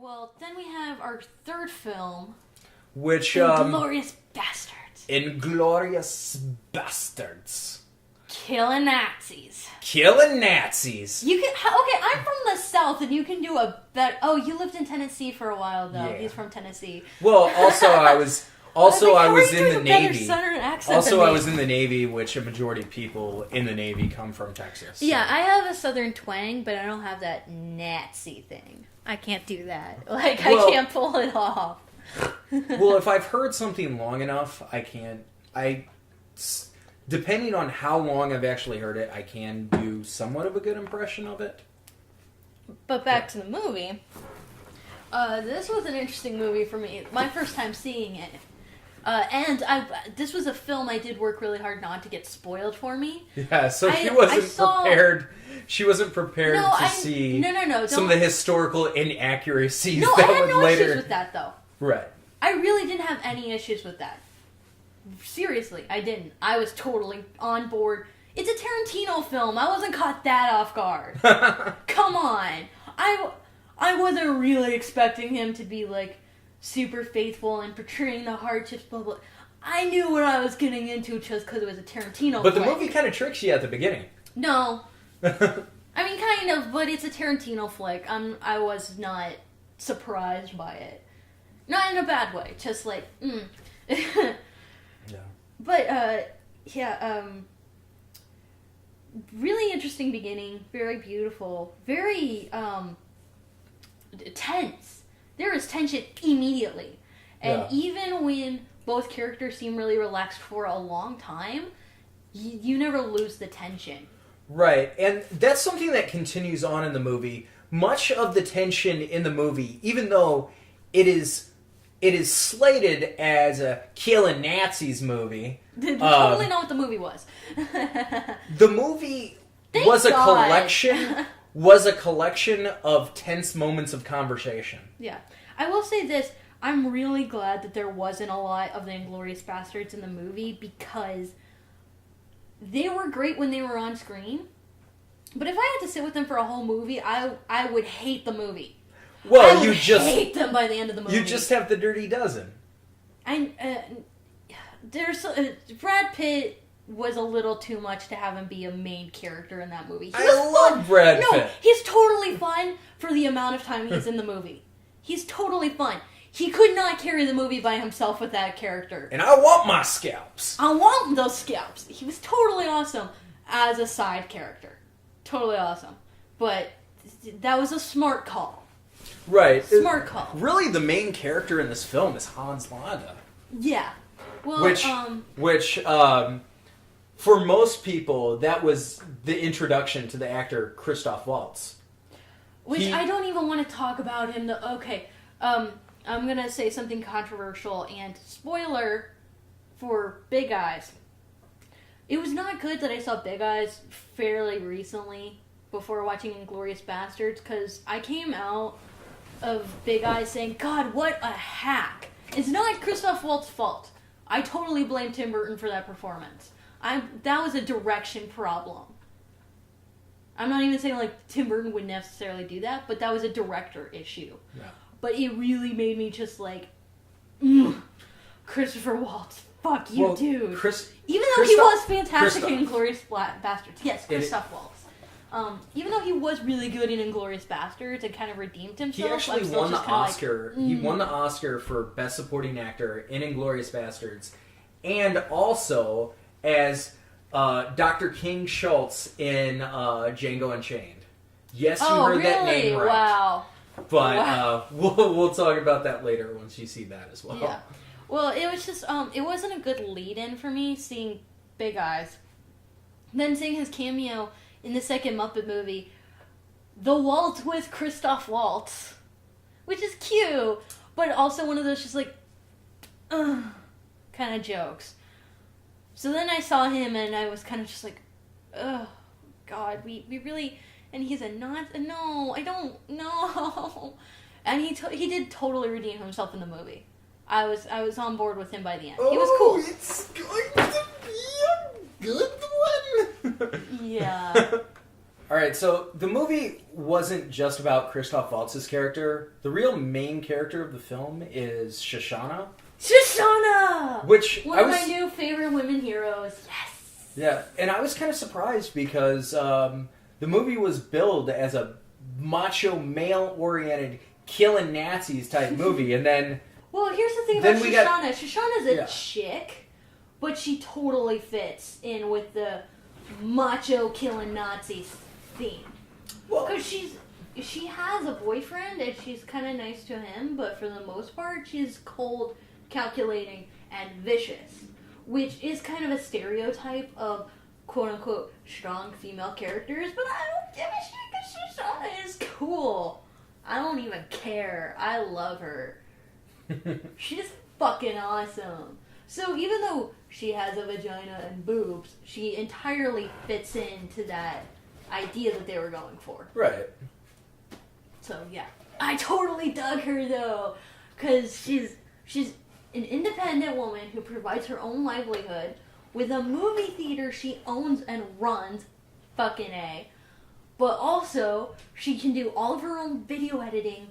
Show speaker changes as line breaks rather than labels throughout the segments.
Well, then we have our third film,
which
Inglorious Basterds.
Inglorious Basterds.
Killing Nazis.
Killing Nazis.
You can okay. I'm from the South, and you can do a bet. Oh, you lived in Tennessee for a while, though.
Yeah.
He's from Tennessee.
Well, also I was in the Navy. I was in the Navy, which a majority of people in the Navy come from Texas. So.
Yeah, I have a Southern twang, but I don't have that Nazi thing. I can't do that. I can't pull it off.
Well, if I've heard something long enough, I can. Depending on how long I've actually heard it, I can do somewhat of a good impression of it.
But back to the movie. This was an interesting movie for me. My first time seeing it. This was a film I did work really hard not to get spoiled for me.
Yeah, so she wasn't prepared. She wasn't prepared to see some of the historical inaccuracies that would later...
I had no issues with that, though.
Right.
I really didn't have any issues with that. Seriously, I didn't. I was totally on board. It's a Tarantino film. I wasn't caught that off guard. Come on. I wasn't really expecting him to be, super faithful and portraying the hardships, blah, blah. I knew what I was getting into just because it was a Tarantino
But
flick.
the movie kind of tricks you at the beginning.
No. I mean, kind of, but it's a Tarantino flick. I was not surprised by it. Not in a bad way. Just
Yeah.
But, really interesting beginning. Very beautiful. Very, tense. There is tension immediately. And even when both characters seem really relaxed for a long time, you never lose the tension.
Right, and that's something that continues on in the movie. Much of the tension in the movie, even though it is slated as a killing Nazis movie.
Totally not what the movie was.
The movie was a collection of tense moments of conversation.
Yeah. I will say this, I'm really glad that there wasn't a lot of the Inglorious Basterds in the movie because they were great when they were on screen. But if I had to sit with them for a whole movie, I would hate the movie.
Well,
I would hate them by the end of the movie.
You just have the Dirty Dozen.
Brad Pitt was a little too much to have him be a main character in that movie.
I love Brad Pitt.
No, he's totally fun for the amount of time he's in the movie. He's totally fun. He could not carry the movie by himself with that character.
And I want my scalps.
I want those scalps. He was totally awesome as a side character. Totally awesome. But that was a smart call.
Right.
Smart call.
Really, the main character in this film is Hans Landa.
Yeah. Well,
which for most people, that was the introduction to the actor Christoph Waltz.
I don't even want to talk about him. Okay, I'm going to say something controversial, and spoiler for Big Eyes. It was not good that I saw Big Eyes fairly recently before watching Inglorious Basterds, because I came out of Big Eyes saying, God, what a hack. It's not Christoph Waltz's fault. I totally blame Tim Burton for that performance. That was a direction problem. I'm not even saying Tim Burton would necessarily do that, but that was a director issue.
Yeah.
But it really made me just Christopher Waltz, fuck you, dude. Even though he was fantastic in Inglorious Basterds. Yes, Christoph Waltz. Even though he was really good in Inglorious Basterds and kind of redeemed himself.
He actually won the Oscar. He won the Oscar for Best Supporting Actor in Inglorious Basterds. And also as Dr. King Schultz in Django Unchained. Yes, you heard that name right.
Wow.
But we'll talk about that later once you see that as well.
Yeah. Well, it was just it wasn't a good lead-in for me seeing Big Eyes. Then seeing his cameo in the second Muppet movie, The Waltz with Christoph Waltz, which is cute, but also one of those just kind of jokes. So then I saw him and I was kind of just oh, God, we really, and he's no, I don't know. And he did totally redeem himself in the movie. I was on board with him by the end. He was cool.
It's going to be a good one.
Yeah.
All right, so the movie wasn't just about Christoph Waltz's character. The real main character of the film is Shoshana.
Shoshana!
One
of my new favorite women heroes. Yes!
Yeah, and I was kind of surprised because the movie was billed as a macho, male-oriented, killing Nazis type movie, and then...
Well, here's the thing about Shoshana. Shoshana's a chick, but she totally fits in with the macho, killing Nazis theme. Well, because she has a boyfriend and she's kind of nice to him, but for the most part, she's cold, calculating, and vicious, which is kind of a stereotype of quote-unquote strong female characters, but I don't give a shit because Shoshana is cool. I don't even care. I love her. She's fucking awesome. So even though she has a vagina and boobs, she entirely fits into that idea that they were going for.
Right.
So yeah, I totally dug her though, because she's an independent woman who provides her own livelihood with a movie theater she owns and runs, fucking A. But also, she can do all of her own video editing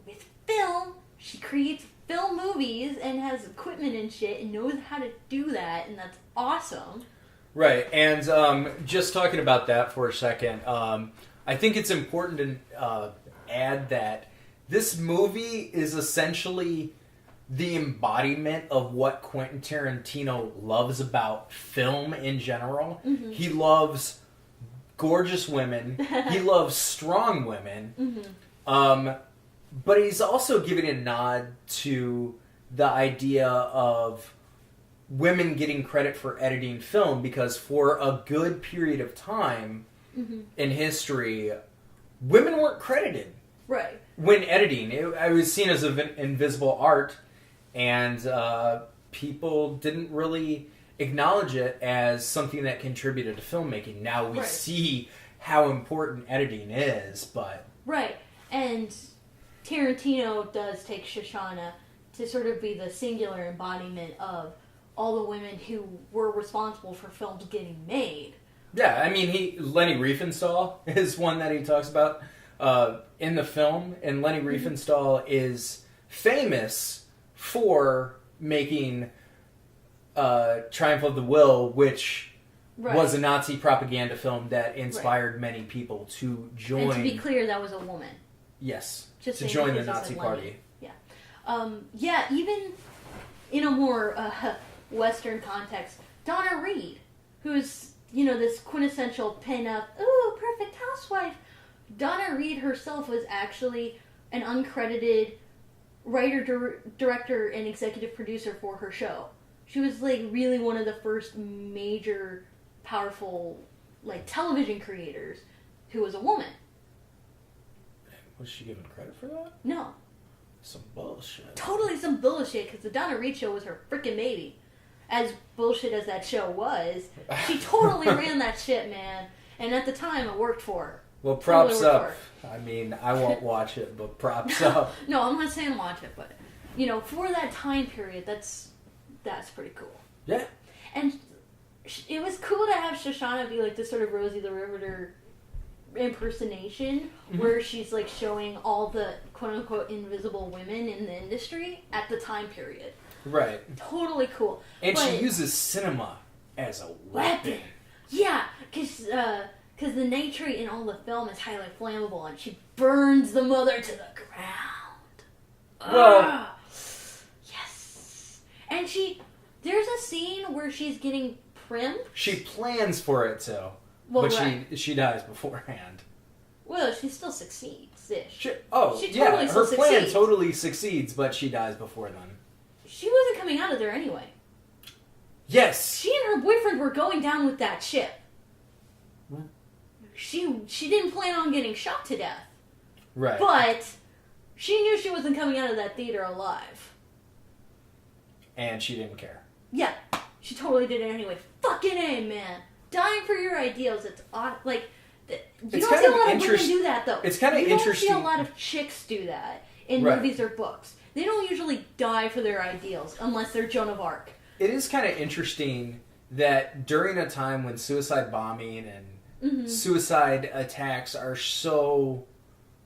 with film. She creates film movies and has equipment and shit and knows how to do that, and that's awesome.
Right, and just talking about that for a second, I think it's important to add that this movie is essentially the embodiment of what Quentin Tarantino loves about film in general. Mm-hmm. He loves gorgeous women. He loves strong women. Mm-hmm. But he's also giving a nod to the idea of women getting credit for editing film, because for a good period of time in history, women weren't credited.
Right.
When editing. It was seen as an invisible art, and people didn't really acknowledge it as something that contributed to filmmaking. Now we see how important editing is, but...
Right, and Tarantino does take Shoshana to sort of be the singular embodiment of all the women who were responsible for films getting made.
Yeah, I mean, Lenny Riefenstahl is one that he talks about in the film, and Lenny Riefenstahl is famous for making Triumph of the Will, which was a Nazi propaganda film that inspired many people to join.
And to be clear, that was a woman.
Yes,
just
to join the Nazi party.
Yeah, even in a more Western context, Donna Reed, who's, this quintessential pin-up, ooh, perfect housewife. Donna Reed herself was actually an uncredited writer, director, and executive producer for her show. She was, really one of the first major, powerful, television creators who was a woman.
Was she given credit for that?
No.
Some bullshit.
Totally some bullshit, because the Donna Reed show was her freaking baby. As bullshit as that show was, she totally ran that shit, man. And at the time, it worked for her.
Well, props up. I mean, I won't watch it, but props up.
No, I'm not saying watch it, but, for that time period, that's pretty cool.
Yeah.
And it was cool to have Shoshana be, this sort of Rosie the Riveter impersonation, where she's, showing all the quote-unquote invisible women in the industry at the time period.
Right.
Totally cool.
And she uses cinema as a weapon.
Yeah, because the nitrate in all the film is highly flammable, and she burns the mother to the ground.
Well...
Yes. And there's a scene where she's getting primed.
She plans for it to.
Well,
but she dies beforehand.
Well, she still succeeds-ish.
Her plan totally succeeds, but she dies before then.
She wasn't coming out of there anyway.
Yes!
She and her boyfriend were going down with that ship. She didn't plan on getting shot to death.
Right.
But she knew she wasn't coming out of that theater alive.
And she didn't care.
Yeah, she totally did it anyway. Fucking A, man. Dying for your ideals, it's odd. You don't see a lot of women do that, though.
It's kind of interesting.
You don't see a lot of chicks do that in movies or books. They don't usually die for their ideals, unless they're Joan of Arc.
It is kind of interesting that during a time when suicide bombing and suicide attacks are so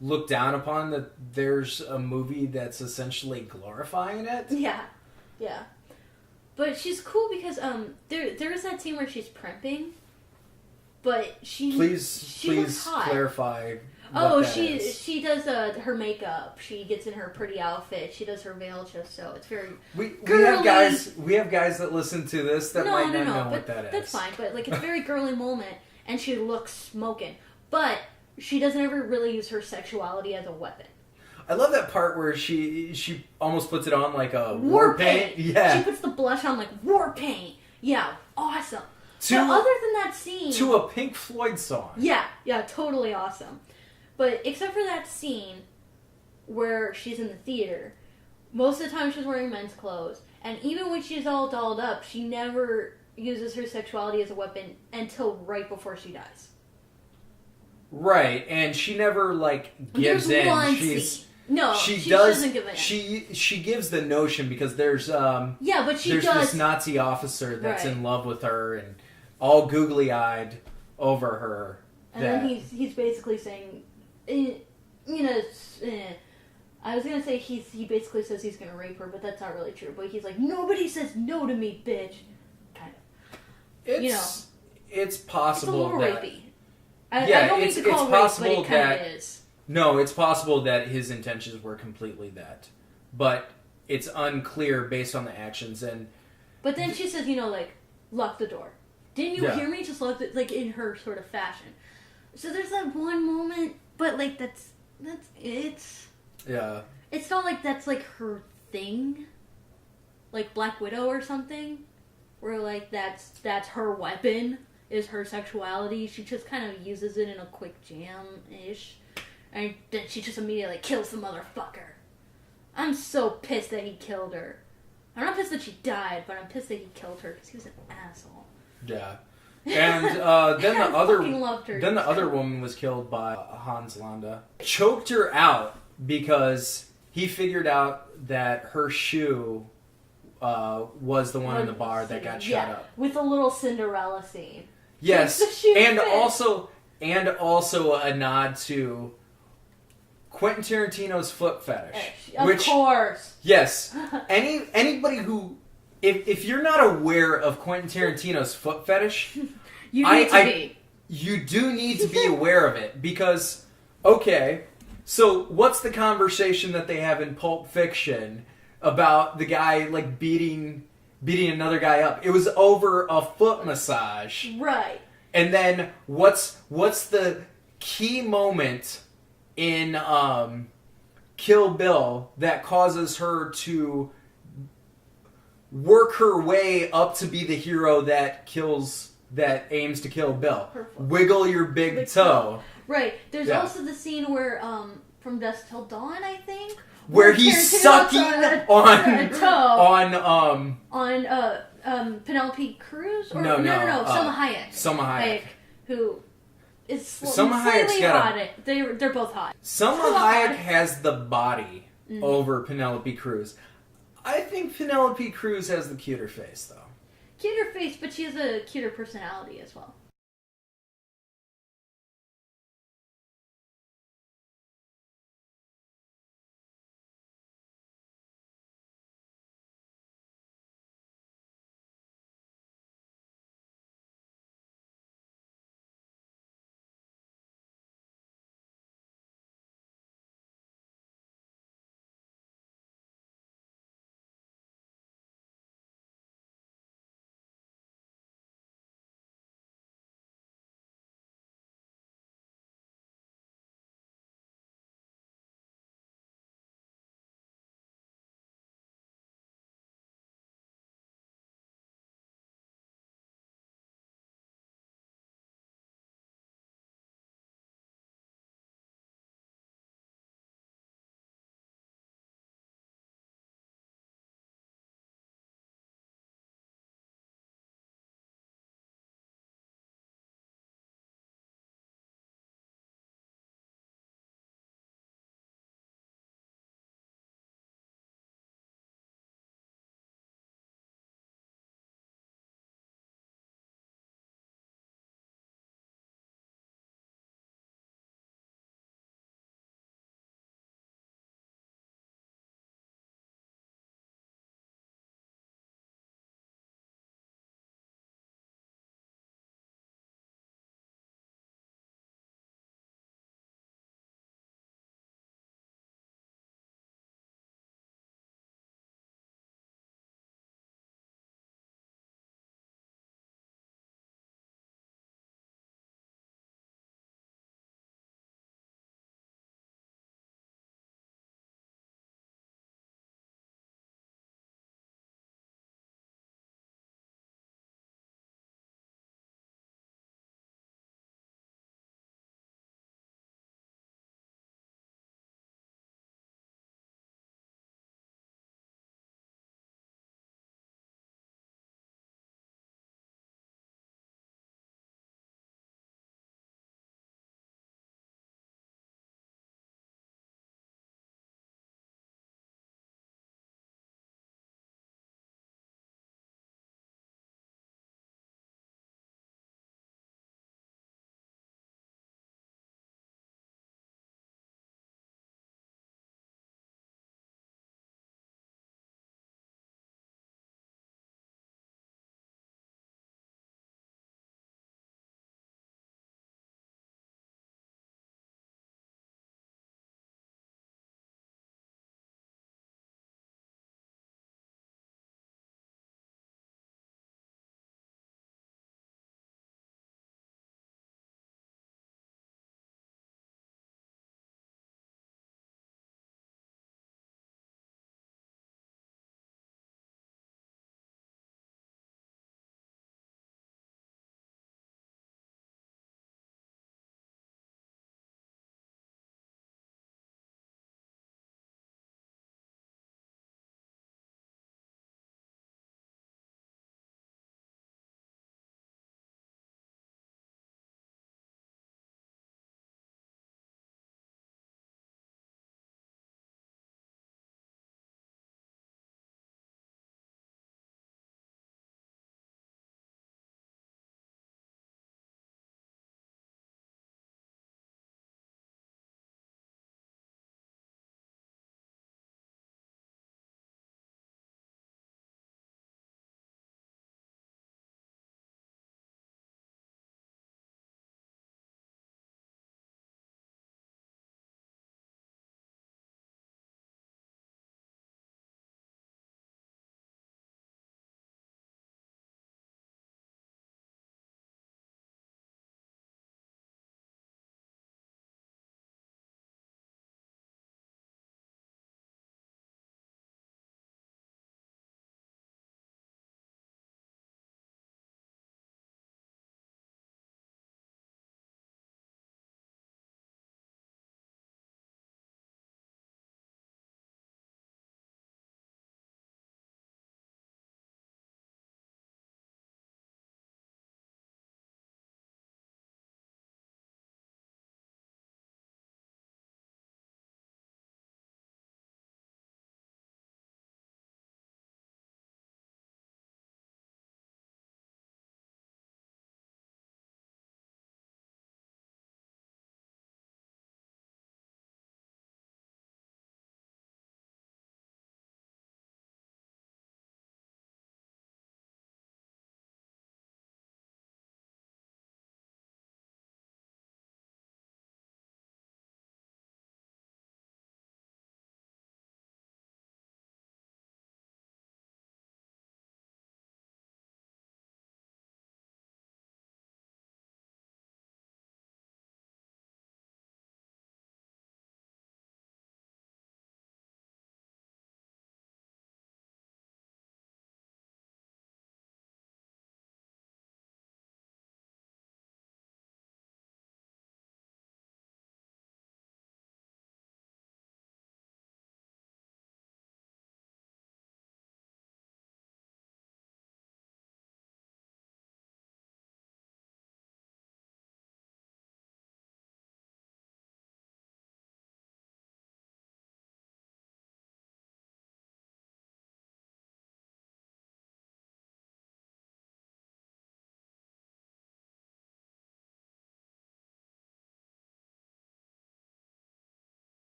looked down upon that there's a movie that's essentially glorifying it.
Yeah. But she's cool because there is that scene where she's primping, but she
please
hot.
Clarify.
She does her makeup. She gets in her pretty outfit. She does her veil just so it's very.
We have guys that listen to this that might not know what that is.
That's fine, but like it's a very girly moment, and she looks smoking, but she doesn't ever really use her sexuality as a weapon.
I love that part where she almost puts it on like a war paint. Yeah,
she puts the blush on like war paint. Yeah, awesome. But other than that scene,
to a Pink Floyd song.
Yeah, totally awesome. But except for that scene where she's in the theater, most of the time she's wearing men's clothes. And even when she's all dolled up, she never uses her sexuality as a weapon until right before she dies.
Right, and she never gives in. She doesn't give in. She gives the notion because there's this Nazi officer that's in love with her and all googly eyed over her.
And then he's basically saying, I was gonna say he basically says he's gonna rape her, but that's not really true. But he's like, nobody says no to me, bitch. Kind of.
It's possible
it's a little
that
rapey. I don't mean to call rape, but it kind of is.
No, it's possible that his intentions were completely that, but it's unclear based on the actions.
But then she says, lock the door. Didn't you hear me? Just lock the in her sort of fashion. So there's that one moment, but that's it's.
Yeah.
It's not like that's her thing, like Black Widow or something, where that's her weapon is her sexuality. She just kind of uses it in a quick jam-ish, and then she just immediately kills the motherfucker. I'm so pissed that he killed her. I'm not pissed that she died, but I'm pissed that he killed her because he was an asshole.
Yeah. And then the other woman was killed by Hans Landa. Choked her out because he figured out that her shoe was the one in the bar that got shot up.
With a little Cinderella scene.
Yes, and also a nod to Quentin Tarantino's foot fetish.
Of course.
Yes. Anybody who... If you're not aware of Quentin Tarantino's foot fetish...
You need to be.
You do need to be aware of it. Because, okay, so what's the conversation that they have in Pulp Fiction about the guy, beating another guy up? It was over a foot massage.
Right.
And then what's the key moment in Kill Bill that causes her to work her way up to be the hero that aims to kill Bill? Wiggle your big toe.
Right. There's also the scene where from Dusk Till Dawn, I think,
where he's sucking on
Penelope Cruz?
No,
Selma Hayek.
Selma Hayek.
Who is
Selma Hayek's got
hot. They're both hot.
Selma Hayek has the body over Penelope Cruz. I think Penelope Cruz has the cuter face, though.
Cuter face, but she has a cuter personality as well.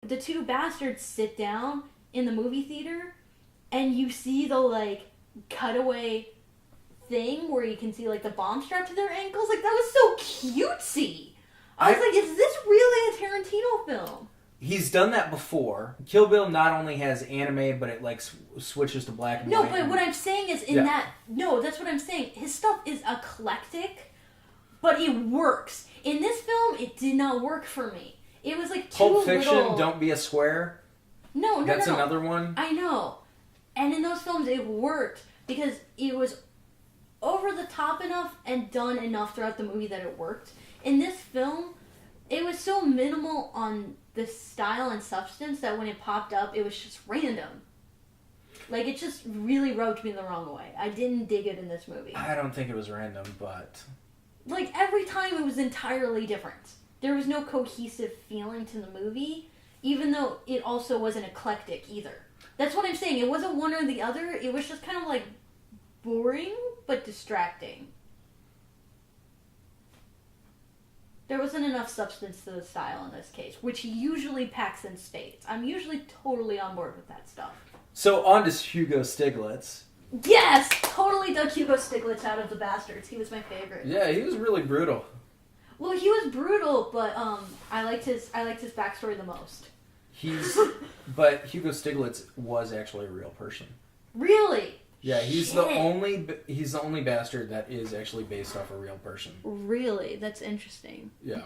the two bastards sit down in the movie theater, and you see the, like, cutaway thing where you can see, like, the bomb strapped to their ankles. Like, that was so cutesy. I was like, is this really a Tarantino film?
He's done that before. Kill Bill not only has anime, but it, like, switches to black and white.
No, but what I'm saying is that's what I'm saying. His stuff is eclectic, but it works. In this film, it did not work for me. It was, like, too
Pulp Fiction,
little...
Don't Be a Square.
No.
That's another one.
I know. And in those films, it worked because it was over the top enough and done enough throughout the movie that it worked. In this film, it was so minimal on the style and substance that when it popped up, it was just random. Like, it just really rubbed me the wrong way. I didn't dig it in this movie.
I don't think it was random, but...
Like, every time it was entirely different. There was no cohesive feeling to the movie, even though it also wasn't eclectic either. That's what I'm saying. It wasn't one or the other. It was just kind of, like, boring, but distracting. There wasn't enough substance to the style in this case, which usually packs in spades. I'm usually totally on board with that stuff.
So, on to Hugo Stiglitz.
Yes! Totally dug Hugo Stiglitz out of the Bastards. He was my favorite.
Yeah, he was really brutal.
Well, he was brutal, but I liked his backstory the most.
But Hugo Stiglitz was actually a real person.
Really?
Yeah, he's the only bastard that is actually based off a real person.
Really? That's interesting.
Yeah.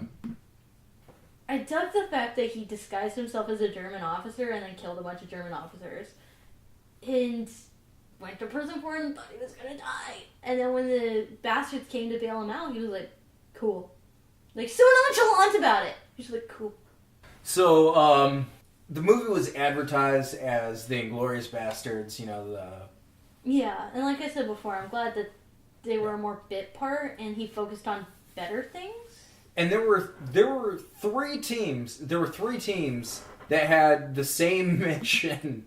I dug the fact that he disguised himself as a German officer and then killed a bunch of German officers. And went to prison for it and thought he was gonna die. And then when the bastards came to bail him out, he was like, cool. Like, so nonchalant about it. He's like, cool.
So, the movie was advertised as the Inglorious Basterds, you know, the...
Yeah, and like I said before, I'm glad that they were a more bit part and he focused on better things.
And there were three teams that had the same mission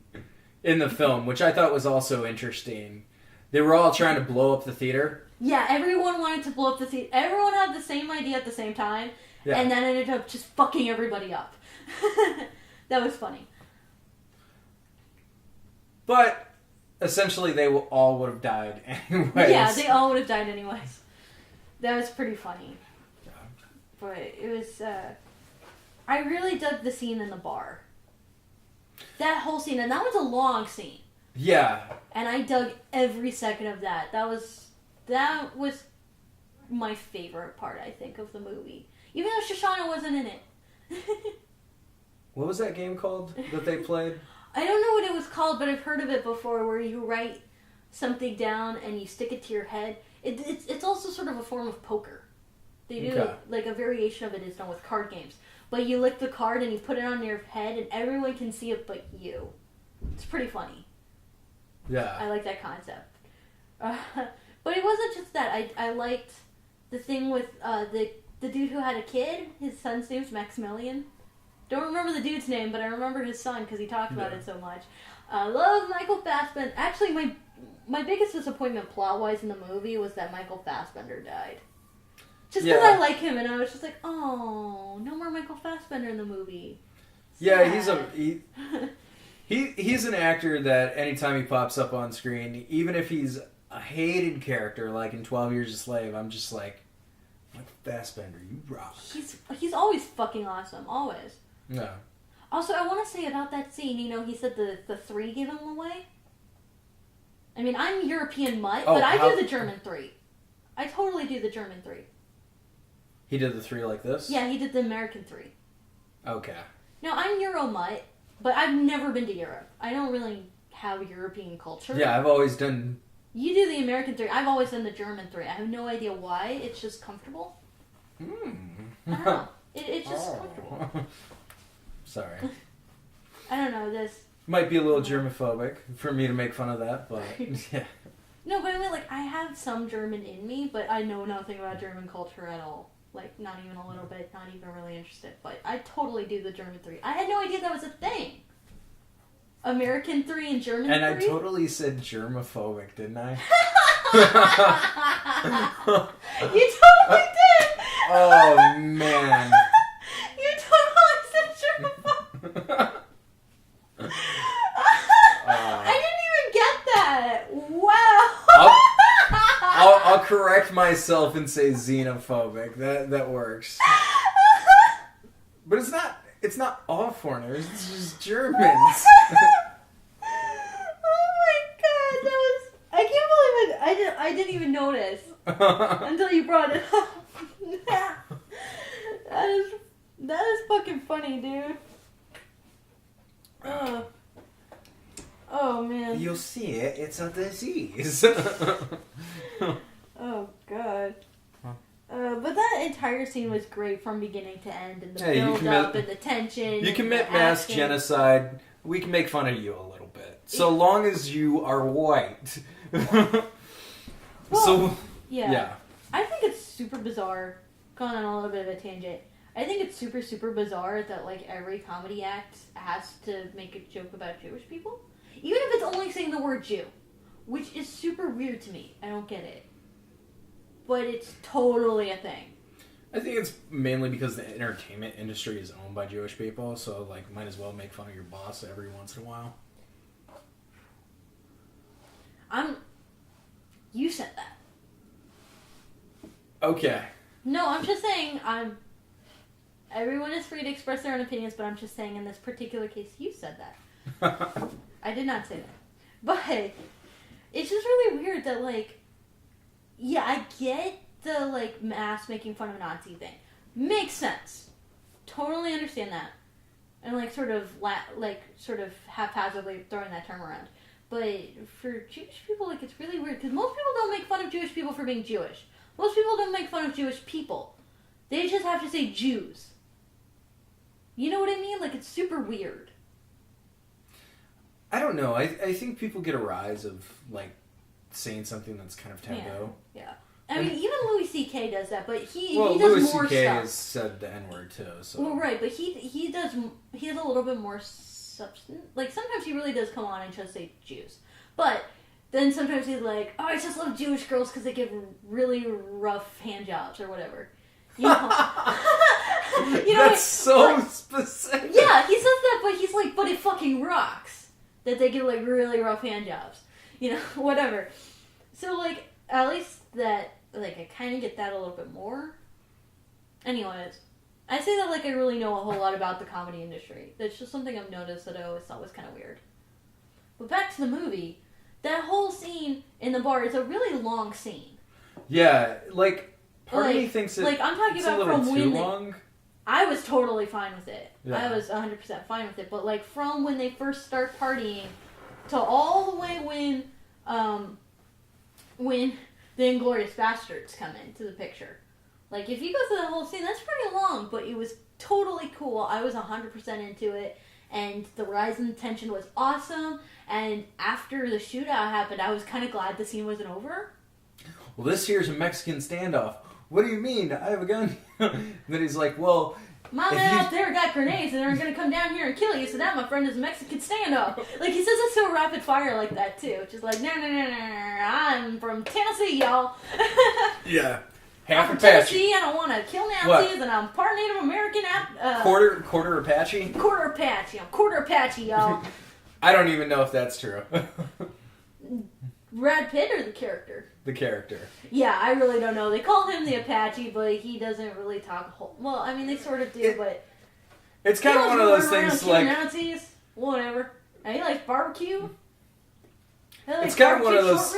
in the film, which I thought was also interesting. They were all trying to blow up the theater.
Yeah, everyone wanted to blow up the theater. Everyone had the same idea at the same time, and that ended up just fucking everybody up. That was funny.
But essentially, they all would have died anyways.
Yeah, they all would have died anyways. That was pretty funny. But it was, I really dug the scene in the bar. That whole scene, and that was a long scene.
Yeah. And
I dug every second of that. That was my favorite part, I think, of the movie. Even though Shoshana wasn't in it.
What was that game called that they played?
I don't know what it was called, but I've heard of it before, where you write something down and you stick it to your head. It's also sort of a form of poker. They do, like, a variation of it is done with card games. But you lick the card and you put it on your head and everyone can see it but you. It's pretty funny.
Yeah.
I like that concept. But it wasn't just that. I liked the thing with the dude who had a kid. His son's name's Maximilian. Don't remember the dude's name, but I remember his son because he talked about it so much. I love Michael Fassbender. Actually, my biggest disappointment plot-wise in the movie was that Michael Fassbender died. Just because I like him, and I was just like, oh, no more Michael Fassbender in the movie. Sad.
Yeah, he's an actor that anytime he pops up on screen, even if he's a hated character, like in 12 Years a Slave, I'm just like, Michael Fassbender, you rock.
He's always fucking awesome, always.
Yeah.
Also, I want to say about that scene, you know, he said the 3 gave him away. I mean, I'm European mutt, but I do the German 3. I totally do the German 3.
He did the 3 like this?
Yeah, he did the American 3.
Okay.
No, I'm Euro mutt, but I've never been to Europe. I don't really have European culture.
Yeah, I've always done...
You do the American 3. I've always done the German 3. I have no idea why. It's just comfortable. I don't know. It's just comfortable.
Sorry.
I don't know, this...
Might be a little germophobic for me to make fun of that, but yeah.
No, but I mean, like, I have some German in me, but I know nothing about German culture at all. Like, not even a little bit, not even really interested. But I totally do the German 3. I had no idea that was a thing. American 3 and German 3?
And I totally said germophobic, didn't I?
You totally did!
Oh, man.
You totally said germophobic.
correct myself and say xenophobic. That works. But it's not all foreigners, it's just Germans.
Oh my god, I can't believe it. I didn't even notice until you brought it up. That is fucking funny, dude. Oh man.
You see it's a disease.
Oh god. But that entire scene was great from beginning to end, and the build up and the tension.
You commit mass genocide. We can make fun of you a little bit, so long as you are white.
Yeah. I think it's super bizarre. Going on a little bit of a tangent. I think it's super, super bizarre that like every comedy act has to make a joke about Jewish people, even if it's only saying the word Jew, which is super weird to me. I don't get it. But it's totally a thing.
I think it's mainly because the entertainment industry is owned by Jewish people, so like might as well make fun of your boss every once in a while.
You said that.
Okay.
No, I'm just saying everyone is free to express their own opinions, but I'm just saying in this particular case you said that. I did not say that. But it's just really weird that like yeah, I get the, like, mass making fun of Nazi thing. Makes sense. Totally understand that. And, like, sort of haphazardly throwing that term around. But for Jewish people, like, it's really weird. Because most people don't make fun of Jewish people for being Jewish. Most people don't make fun of Jewish people. They just have to say Jews. You know what I mean? Like, it's super weird.
I don't know. I think people get a rise of, like, saying something that's kind of taboo.
Yeah. I mean, even Louis C.K. does that, but he does
Louis
more
C.K.
stuff.
has said the N-word too. So.
Well, right, but he has a little bit more substance. Like sometimes he really does come on and just say Jews, but then sometimes he's like, "Oh, I just love Jewish girls because they give really rough hand jobs or whatever." You know,
that's so specific.
Yeah, he says that, but he's like, "But it fucking rocks that they give like really rough hand jobs." You know, whatever. So, like, at least that, like, I kind of get that a little bit more. Anyways, I say that like I really know a whole lot about the comedy industry. That's just something I've noticed that I always thought was kind of weird. But back to the movie, that whole scene in the bar is a really long scene.
Yeah, like, part of me thinks I'm talking about
from
too long.
I was totally fine with it.
Yeah.
I was 100% fine with it. But, like, from when they first start partying to all the way when the Inglorious Basterds come into the picture. Like, if you go through the whole scene, that's pretty long, but it was totally cool. I was 100% into it, and the rise in tension was awesome, and after the shootout happened, I was kind of glad the scene wasn't over.
Well, this here's a Mexican standoff. What do you mean? I have a gun. And then he's like, well...
My man out there got grenades and they're going to come down here and kill you, so that, my friend, is a Mexican standoff. Like, he says it so rapid fire like that, too. Just like, no, I'm from Tennessee, y'all.
Yeah.
I'm from Tennessee, I don't want to kill Nazis, and I'm part Native American.
Quarter Apache?
Quarter Apache. I'm quarter Apache, y'all.
I don't even know if that's true.
Brad Pitt or the character?
The character.
Yeah, I really don't know. They call him the Apache, but he doesn't really talk. Well, I mean, they sort of do, but
it's kind of one of those things like
Nazis, whatever. And he likes barbecue.
It's kind of one of those.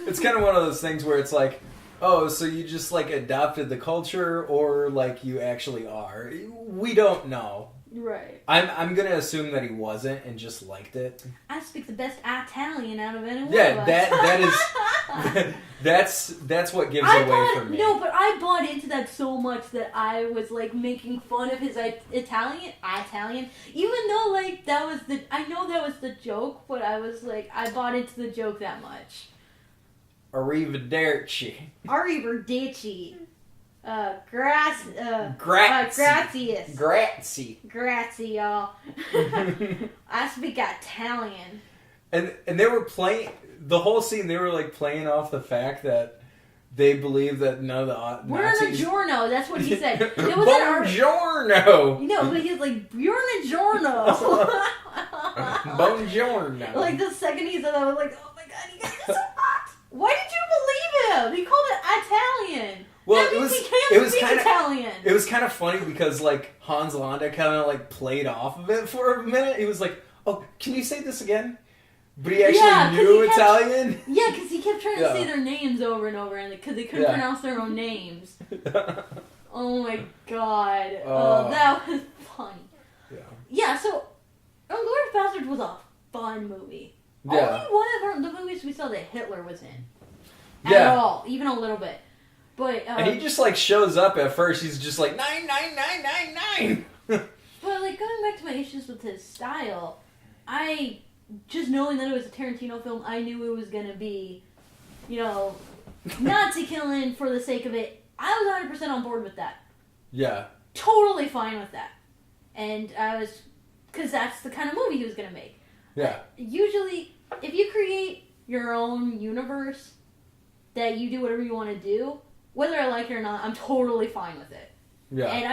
It's kind of one of those things where it's like, oh, so you just like adopted the culture, or like you actually are. We don't know.
Right.
I'm gonna assume that he wasn't and just liked it.
I speak the best Italian out of anyone.
Yeah, that is that's what gives it away for me.
No, but I bought into that so much that I was like making fun of his Italian, even though like I know that was the joke, but I was like I bought into the joke that much.
Arrivederci.
Arrivederci. Gracias. Grazie, y'all. I speak Italian.
And they were playing the whole scene. They were like playing off the fact that they believe that none of the Nazis...
Buongiorno. That's what he said. It was
Buongiorno.
No, but he's like Buongiorno.
Buongiorno.
Like the second he said that, I was like, oh my god, you guys are so hot. Why did you believe him. He called it Italian.
Well,
that
it
means
was
he can't
it was
speak
kind of
Italian.
It was kind of funny because like Hans Landa kind of like played off of it for a minute. He was like, "Oh, can you say this again?" But he actually knew Italian.
Yeah, because he kept trying to say their names over and over, and because they couldn't pronounce their own names. Oh my god! That was funny. Yeah. So Inglorious Basterds was a fun movie.
Yeah.
Only one of the movies we saw that Hitler was in. At all, even a little bit. But
and he just like shows up at first. He's just like 99999.
But like going back to my issues with his style, I just knowing that it was a Tarantino film, I knew it was gonna be, Nazi killing for the sake of it. I was 100% on board with that.
Yeah.
Totally fine with that, and because that's the kind of movie he was gonna make.
Yeah.
Usually, if you create your own universe, that you do whatever you want to do, whether I like it or not, I'm totally fine with it.
Yeah.
And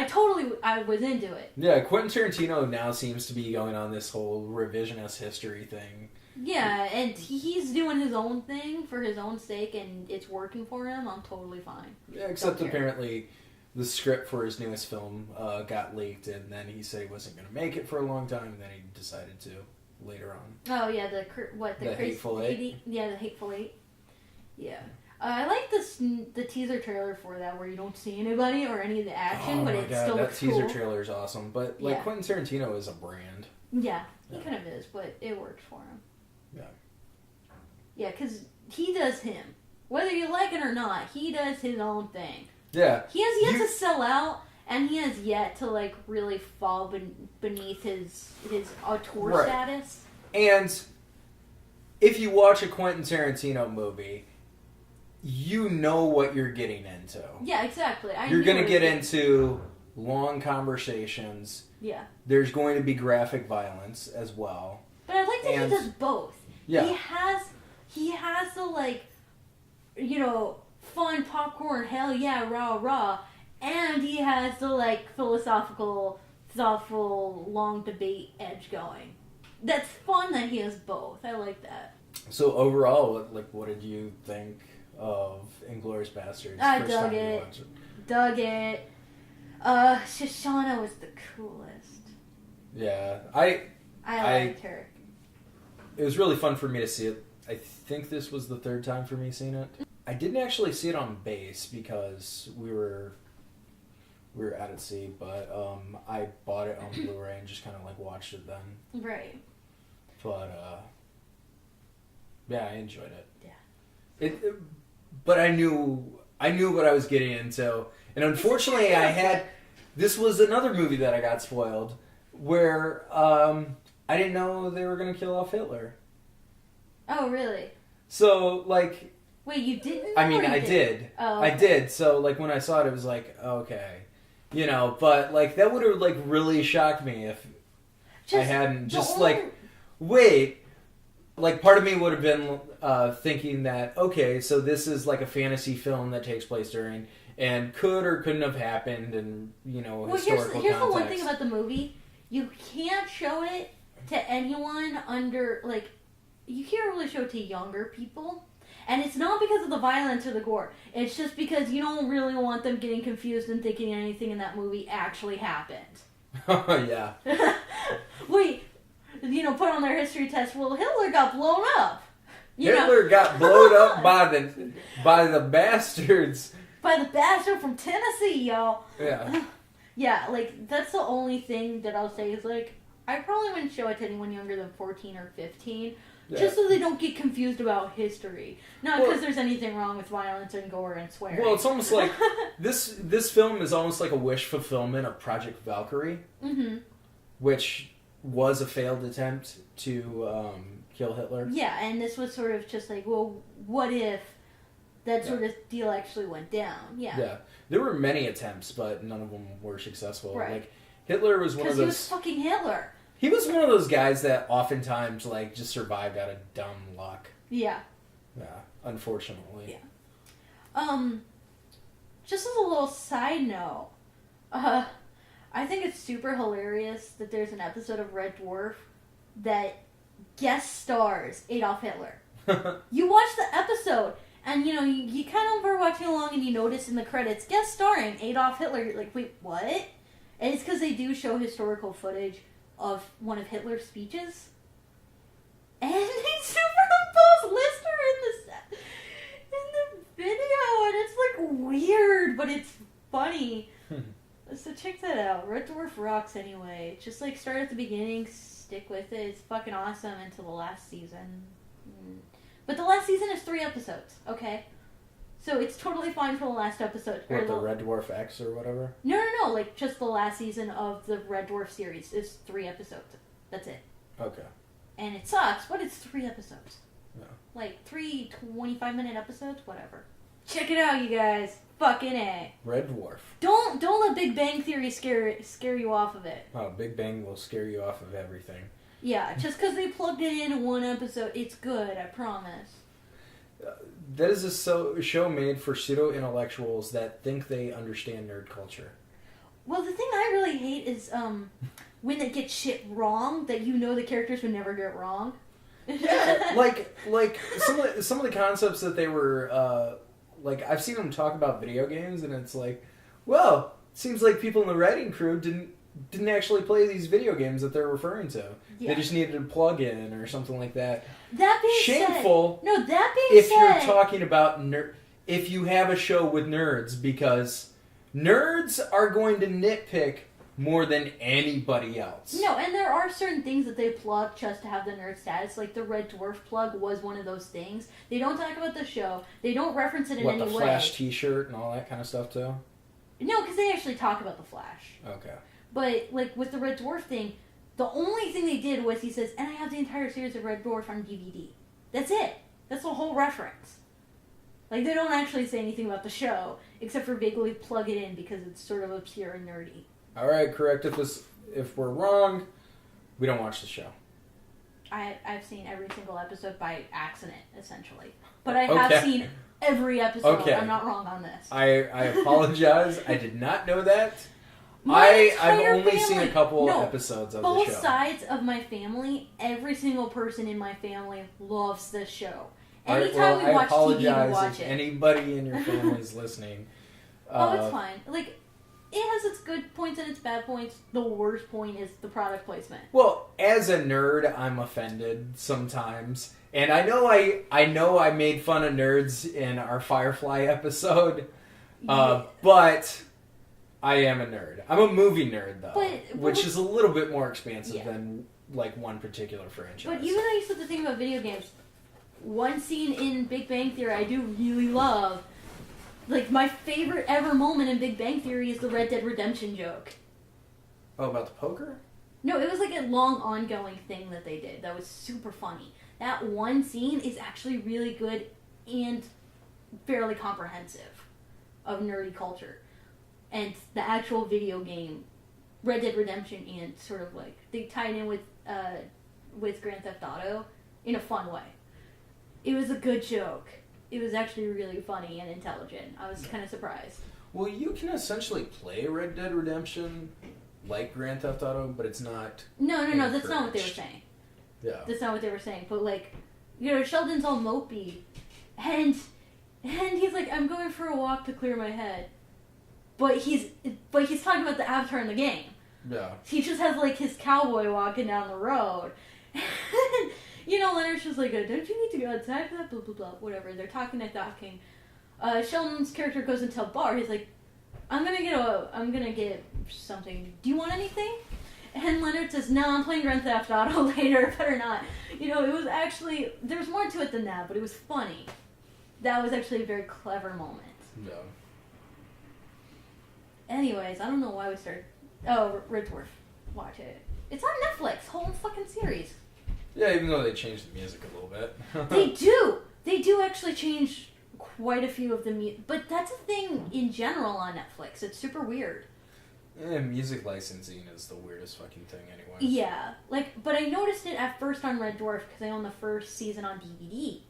I was into it.
Yeah, Quentin Tarantino now seems to be going on this whole revisionist history thing.
Yeah, and he's doing his own thing for his own sake, and it's working for him. I'm totally fine.
Yeah, except apparently the script for his newest film got leaked, and then he said he wasn't going to make it for a long time, and then he decided to later on.
Oh, yeah, the
Hateful Eight?
Yeah, the Hateful Eight. Yeah. I like the teaser trailer for that where you don't see anybody or any of the action, but it still looks cool.
That teaser trailer is awesome. But Quentin Tarantino is a brand.
Yeah, he kind of is, but it works for him.
Yeah.
Yeah, because he does him. Whether you like it or not, he does his own thing.
Yeah.
He has yet to sell out, and he has yet to really fall beneath his auteur status. And
if you watch a Quentin Tarantino movie, you know what you're getting into.
Yeah, exactly.
You're going to get into long conversations.
Yeah.
There's going to be graphic violence as well.
But I like that he does both.
Yeah.
He has the fun popcorn, hell yeah, rah rah, and he has the philosophical, thoughtful, long debate edge going. That's fun that he has both. I like that.
So overall, what did you think of Inglorious Basterds?
I dug it. Shoshana was the coolest.
Yeah, I
liked her.
It was really fun for me to see it. I think this was the third time for me seeing it. I didn't actually see it on base because we were out at sea, but I bought it on Blu-ray and just kind of watched it then.
Right.
But yeah, I enjoyed it.
Yeah.
But I knew what I was getting into, and unfortunately, this was another movie that I got spoiled, where I didn't know they were gonna kill off Hitler.
Oh, really?
So
wait, you didn't?
I mean, I did.
Oh, okay.
I did. So when I saw it, it was okay, but that would have really shocked me if I hadn't wait. Part of me would have been thinking that, okay, so this is a fantasy film that takes place during, and could or couldn't have happened, and, historical
here's
context.
the one thing about the movie. You can't show it to anyone under, you can't really show it to younger people. And it's not because of the violence or the gore. It's just because you don't really want them getting confused and thinking anything in that movie actually happened.
Yeah.
Wait. Put on their history test. Well, Hitler got blown up.
Hitler got blown up by the bastards.
By the bastard from Tennessee, y'all.
Yeah.
Yeah, that's the only thing that I'll say is, I probably wouldn't show it to anyone younger than 14 or 15. Yeah. Just so they don't get confused about history. Not because there's anything wrong with violence and gore and swearing.
Well, it's almost like this film is almost like a wish fulfillment of Project Valkyrie. Mm-hmm. Which was a failed attempt to kill Hitler.
Yeah, and this was sort of just what if that sort of deal actually went down? Yeah. Yeah.
There were many attempts, but none of them were successful.
Right.
Hitler was one of those...
Because he was fucking Hitler.
He was one of those guys that oftentimes, just survived out of dumb luck.
Yeah.
Yeah, unfortunately.
Yeah. Just as a little side note, I think it's super hilarious that there's an episode of Red Dwarf that guest stars Adolf Hitler. You watch the episode, And, you know, you kind of are watching along and you notice in the credits, guest starring Adolf Hitler. You're like, wait, what? And it's because they do show historical footage of one of Hitler's speeches. And they superimpose Lister in the video. And it's, like, weird, but it's funny. So check that out. Red Dwarf rocks anyway. Just, like, start at the beginning, stick with it. It's fucking awesome until the last season. But the last season is 3 episodes, okay? So it's totally fine for the last episode.
What, the Red Dwarf X or whatever?
No. Like, just the last season of the Red Dwarf series is 3 episodes. That's it.
Okay.
And it sucks, but it's 3 episodes.
Yeah.
Like, 3 25-minute episodes? Whatever. Check it out, you guys. Fucking A.
Red Dwarf.
Don't let Big Bang Theory scare you off of it.
Oh, Big Bang will scare you off of everything.
Yeah, just because they plugged it in one episode, it's good, I promise.
That is a show made for pseudo-intellectuals that think they understand nerd culture.
Well, the thing I really hate is when they get shit wrong that you know the characters would never get wrong.
Yeah, like some of the concepts that they were like, I've seen them talk about video games, and it's like, well, it seems like people in the writing crew didn't actually play these video games that they're referring to. Yeah. They just needed a plug-in or something like that.
That being
shameful.
Said, no, that being
if you're talking about if you have a show with nerds, because nerds are going to nitpick more than anybody else.
No, and there are certain things that they plug just to have the nerd status. Like the Red Dwarf plug was one of those things. They don't talk about the show. They don't reference it in any way.
What, the Flash T-shirt and all that kind of stuff too?
No, because they actually talk about the Flash.
Okay.
But, like, with the Red Dwarf thing, the only thing they did was he says, and I have the entire series of Red Dwarf on DVD. That's it. That's the whole reference. Like, they don't actually say anything about the show, except for vaguely plug it in because it's sort of obscure and nerdy.
Alright, correct if we're wrong. We don't watch the show.
I've seen every single episode by accident, essentially. But I have seen every episode. Okay. I'm not wrong on this.
I apologize. I did not know that. I've only seen a couple episodes of the show.
Both sides of my family, every single person in my family loves this show. Anytime we watch TV, we watch it.
If anybody in your family is listening.
It's fine. Like, it has its good points and its bad points. The worst point is the product placement.
Well, as a nerd, I'm offended sometimes. And I know I made fun of nerds in our Firefly episode. But I am a nerd. I'm a movie nerd, though, which is a little bit more expansive than, like, one particular franchise.
But even though you said the thing about video games, one scene in Big Bang Theory I do really love, like, my favorite ever moment in Big Bang Theory is the Red Dead Redemption joke.
Oh, about the poker?
No, it was, like, a long, ongoing thing that they did that was super funny. That one scene is actually really good and fairly comprehensive of nerdy culture. And the actual video game, Red Dead Redemption, and sort of like they tied in with Grand Theft Auto in a fun way. It was a good joke. It was actually really funny and intelligent. I was kind of surprised.
Well, you can essentially play Red Dead Redemption like Grand Theft Auto, but it's not.
No. That's not what they were saying.
Yeah.
That's not what they were saying. But like, you know, Sheldon's all mopey, and he's like, I'm going for a walk to clear my head. But he's talking about the avatar in the game.
Yeah.
He just has, like, his cowboy walking down the road. You know, Leonard's just like, don't you need to go outside for that? Blah, blah, blah. Whatever. They're talking. Sheldon's character goes into a bar. He's like, I'm gonna get something. Do you want anything? And Leonard says, no, I'm playing Grand Theft Auto later. Better not. You know, it was actually, there was more to it than that, but it was funny. That was actually a very clever moment.
Yeah.
Anyways, I don't know why we started. Oh, Red Dwarf. Watch it. It's on Netflix. Whole fucking series.
Yeah, even though they changed the music a little bit.
They do. They do actually change quite a few of the music. But that's a thing in general on Netflix. It's super weird.
Yeah, music licensing is the weirdest fucking thing anyway.
Yeah. But I noticed it at first on Red Dwarf because I own the first season on DVD.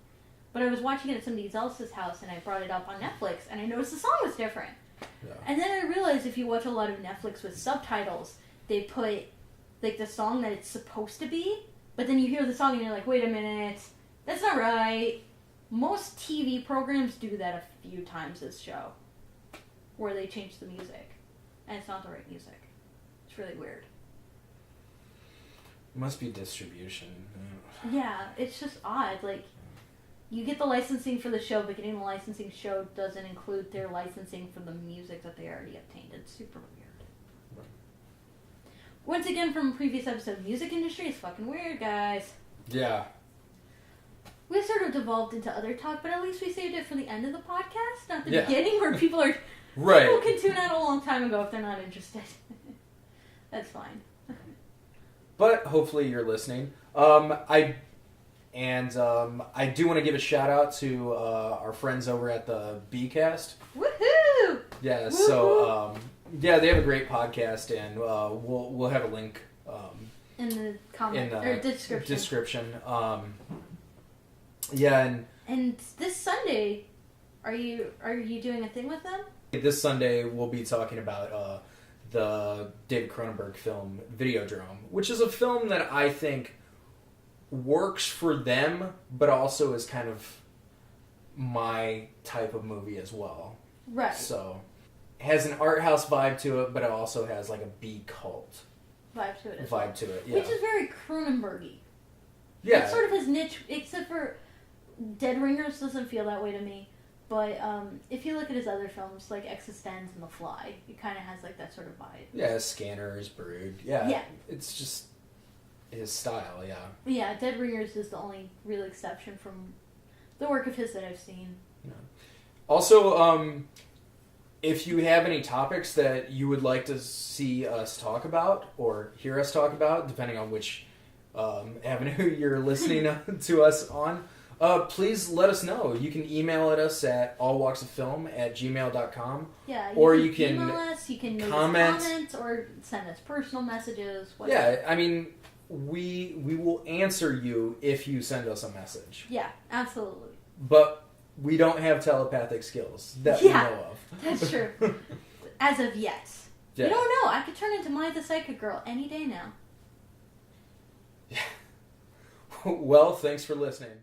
But I was watching it at somebody else's house and I brought it up on Netflix and I noticed the song was different.
Yeah.
And then I realized if you watch a lot of Netflix with subtitles, they put, like, the song that it's supposed to be, but then you hear the song and you're like, wait a minute, that's not right. Most TV programs do that a few times this show, where they change the music, and it's not the right music. It's really weird.
Must be distribution.
Yeah, it's just odd. Like, you get the licensing for the show, but getting the licensing show doesn't include their licensing for the music that they already obtained. It's super weird. Once again, from a previous episode, music industry is fucking weird, guys.
Yeah.
We sort of devolved into other talk, but at least we saved it for the end of the podcast, not the beginning, where people are...
Right.
People can tune out a long time ago if they're not interested. That's fine.
But hopefully you're listening. I do want to give a shout out to our friends over at the Bcast.
Woohoo!
Yeah,
Woo-hoo!
So they have a great podcast, and we'll have a link
in the comment or description. And this Sunday, are you doing a thing with them?
This Sunday we'll be talking about the David Cronenberg film Videodrome, which is a film that I think works for them, but also is kind of my type of movie as well.
Right.
So, it has an art house vibe to it, but it also has like a B cult
vibe to it.
Yeah.
Which is very Cronenberg-y.
Yeah.
It's sort of his niche, except for Dead Ringers doesn't feel that way to me. But if you look at his other films, like Existenz and The Fly, it kind of has like that sort of vibe.
Yeah, Scanners, Brood. Yeah. It's just his style, yeah.
Yeah, Dead Ringers is the only real exception from the work of his that I've seen.
Yeah. Also, if you have any topics that you would like to see us talk about or hear us talk about, depending on which avenue you're listening to us on, please let us know. You can email at us at allwalksofilm@gmail.com.
Yeah,
or you can
email us, you can
comment,
comments, or send us personal messages. Whatever.
Yeah, I mean, we will answer you if you send us a message.
Yeah, absolutely.
But we don't have telepathic skills that we know of.
That's true. As of yet.
Yeah.
You don't know. I could turn into Mai the Psychic Girl any day now.
Yeah. Well, thanks for listening.